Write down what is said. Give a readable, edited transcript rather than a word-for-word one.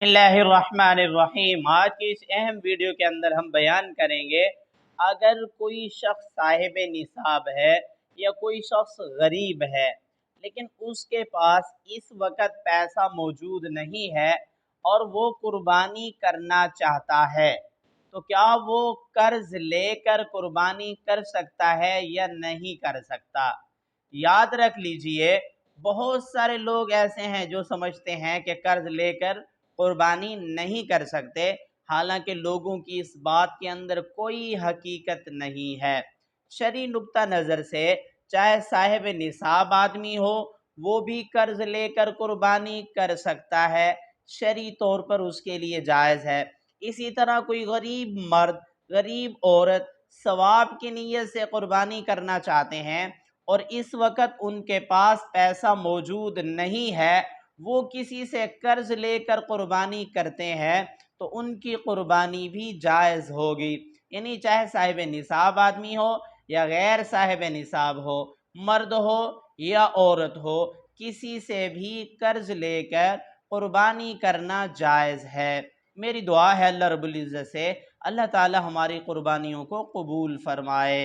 बिस्मिल्लाहिर्रहमानिर्रहीम। आज की इस अहम वीडियो के अंदर हम बयान करेंगे, अगर कोई शख्स साहिब निसाब है या कोई शख्स गरीब है लेकिन उसके पास इस वक्त पैसा मौजूद नहीं है और वो कुर्बानी करना चाहता है, तो क्या वो कर्ज लेकर कुर्बानी कर सकता है या नहीं कर सकता। याद रख लीजिए, बहुत सारे लोग ऐसे हैं जो समझते हैं कि कर्ज लेकर कुर्बानी नहीं कर सकते, हालांकि लोगों की इस बात के अंदर कोई हकीकत नहीं है। शरई नुक्ता नज़र से चाहे साहिब निसाब आदमी हो, वो भी कर्ज लेकर कुर्बानी कर सकता है, शरई तौर पर उसके लिए जायज़ है। इसी तरह कोई गरीब मर्द, गरीब औरत सवाब की नीयत से कुर्बानी करना चाहते हैं और इस वक्त उनके पास पैसा मौजूद नहीं है, वो किसी से कर्ज लेकर कुर्बानी करते हैं, तो उनकी कुर्बानी भी जायज़ होगी। यानी चाहे साहिब निसाब आदमी हो या गैर साहिब निसाब हो, मर्द हो या औरत हो, किसी से भी कर्ज लेकर कुर्बानी करना जायज़ है। मेरी दुआ है अल्लाह रब्बुल इज़्ज़त से अल्लाह ताला हमारी कुर्बानियों को कबूल फरमाए।